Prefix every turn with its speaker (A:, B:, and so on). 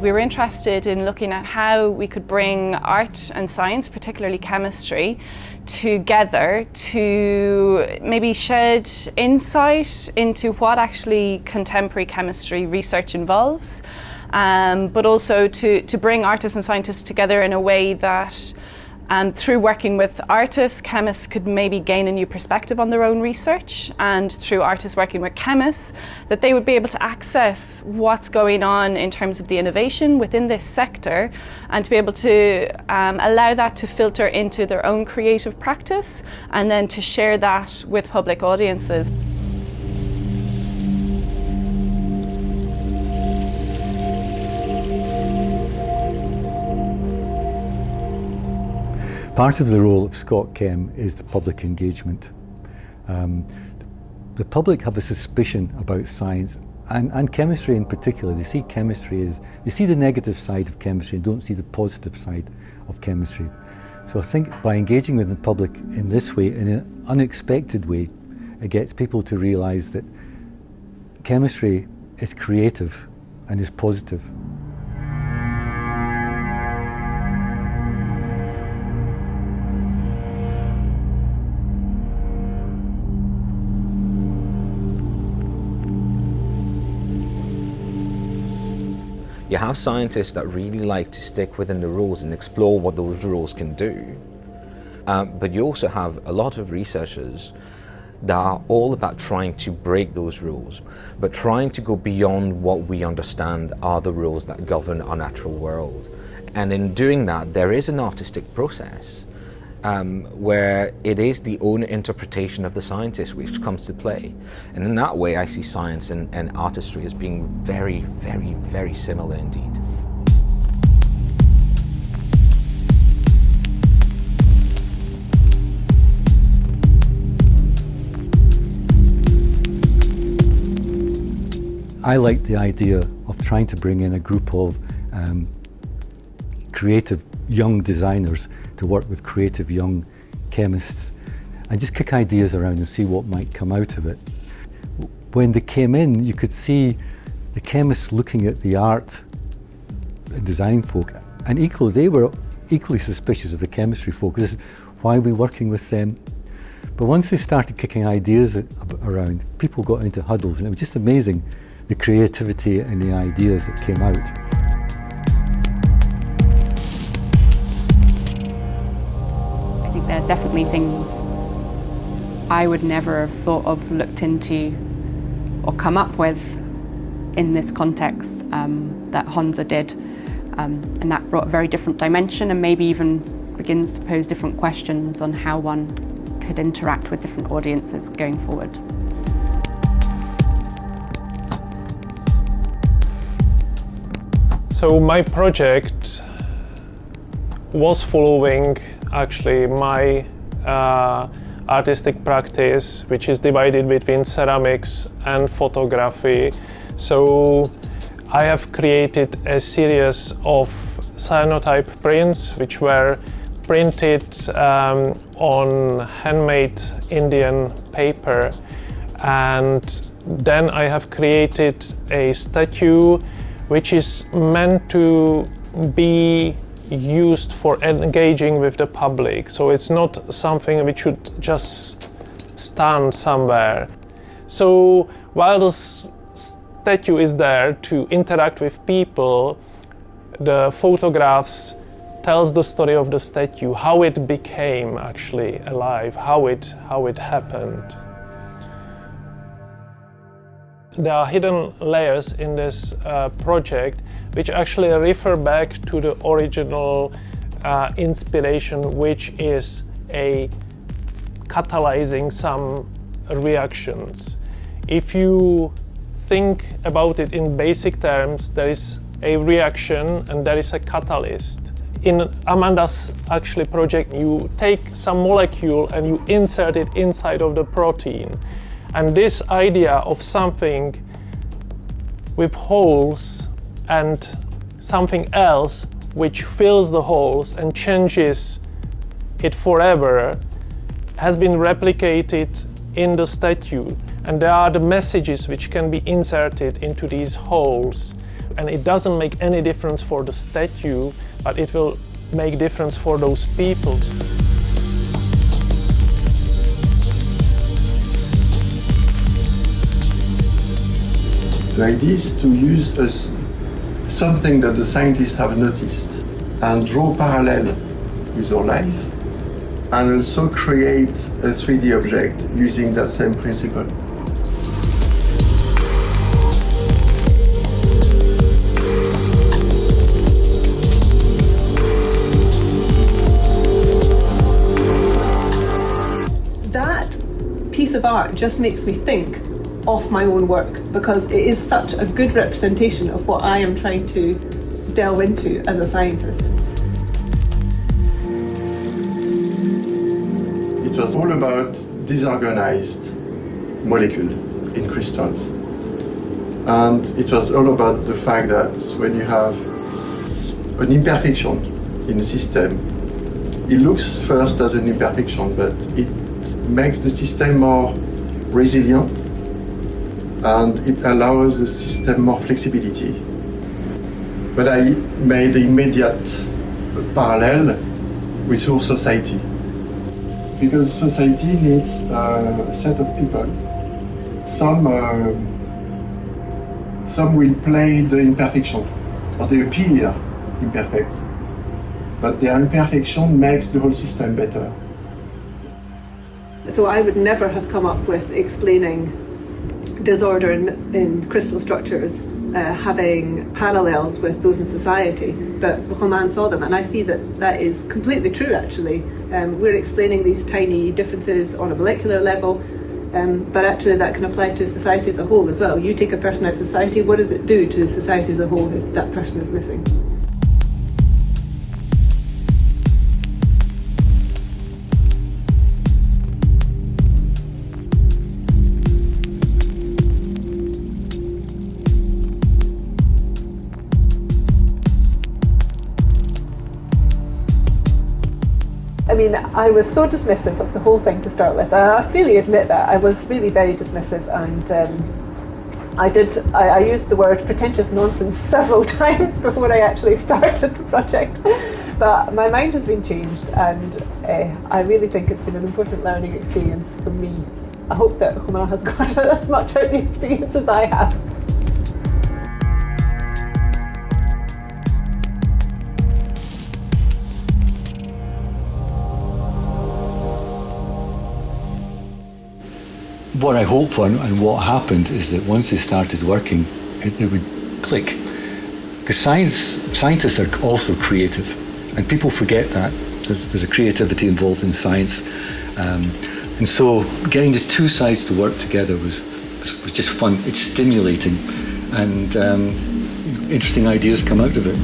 A: We were interested in looking at how we could bring art and science, particularly chemistry, together to maybe shed insight into what actually contemporary chemistry research involves, but also to bring artists and scientists together in a way that through working with artists, chemists could maybe gain a new perspective on their own research, and through artists working with chemists, that they would be able to access what's going on in terms of the innovation within this sector, and to be able to allow that to filter into their own creative practice, and then to share that with public audiences.
B: Part of the role of ScotCHEM is the public engagement. The public have a suspicion about science and chemistry in particular. They see chemistry as, they see the negative side of chemistry and don't see the positive side of chemistry. So I think by engaging with the public in this way, in an unexpected way, it gets people to realise that chemistry is creative and is positive.
C: You have scientists that really like to stick within the rules and explore what those rules can do. But you also have a lot of researchers that are all about trying to break those rules, but trying to go beyond what we understand are the rules that govern our natural world. And in doing that, there is an artistic process where it is the own interpretation of the scientist which comes to play. And in that way, I see science and artistry as being very, very, very similar indeed.
B: I like the idea of trying to bring in a group of creative young designers to work with creative young chemists and just kick ideas around and see what might come out of it. When they came in, you could see the chemists looking at the art and design folk, and they were equally suspicious of the chemistry folk. This is why we're working with them. But once they started kicking ideas around, people got into huddles, and it was just amazing, the creativity and the ideas that came out.
D: There's definitely things I would never have thought of, looked into, or come up with in this context that Honza did. And that brought a very different dimension, and maybe even begins to pose different questions on how one could interact with different audiences going forward.
E: So my project was following actually my artistic practice, which is divided between ceramics and photography. So I have created a series of cyanotype prints which were printed on handmade Indian paper, and then I have created a statue which is meant to be used for engaging with the public. So it's not something which should just stand somewhere. So while the statue is there to interact with people, the photographs tells the story of the statue, how it became actually alive, how it happened. There are hidden layers in this project which actually refer back to the original inspiration, which is catalyzing some reactions. If you think about it in basic terms, there is a reaction and there is a catalyst. In Amanda's actually project, you take some molecule and you insert it inside of the protein. And this idea of something with holes and something else which fills the holes and changes it forever has been replicated in the statue. And there are the messages which can be inserted into these holes. and it doesn't make any difference for the statue, but it will make difference for those people.
F: The idea is to use something that the scientists have noticed and draw parallel with our life, and also create a 3D object using that same principle.
G: That piece of art just makes me think of my own work, because it is such a good representation of what I am trying to delve into as a scientist.
F: It was all about disorganized molecules in crystals. And it was all about the fact that when you have an imperfection in a system, it looks first as an imperfection, but it makes the system more resilient, and it allows the system more flexibility. But I made the immediate parallel with our society, because society needs a set of people. Some will play the imperfection, or they appear imperfect, but their imperfection makes the whole system better.
G: So I would never have come up with explaining disorder in crystal structures having parallels with those in society, but Romain saw them, and I see that that is completely true actually. We're explaining these tiny differences on a molecular level, but actually that can apply to society as a whole as well. You take a person out of society, what does it do to society as a whole if that person is missing? I mean, I was so dismissive of the whole thing to start with. I freely admit that. I was really very dismissive, and I used the word pretentious nonsense several times before I actually started the project. But my mind has been changed, and I really think it's been an important learning experience for me. I hope that Romain has got as much out of the experience as I have.
B: What I hope for and what happened is that once they started working, it would click. Because scientists are also creative, and people forget that. There's a creativity involved in science. And so getting the two sides to work together was just fun. It's stimulating, and interesting ideas come out of it.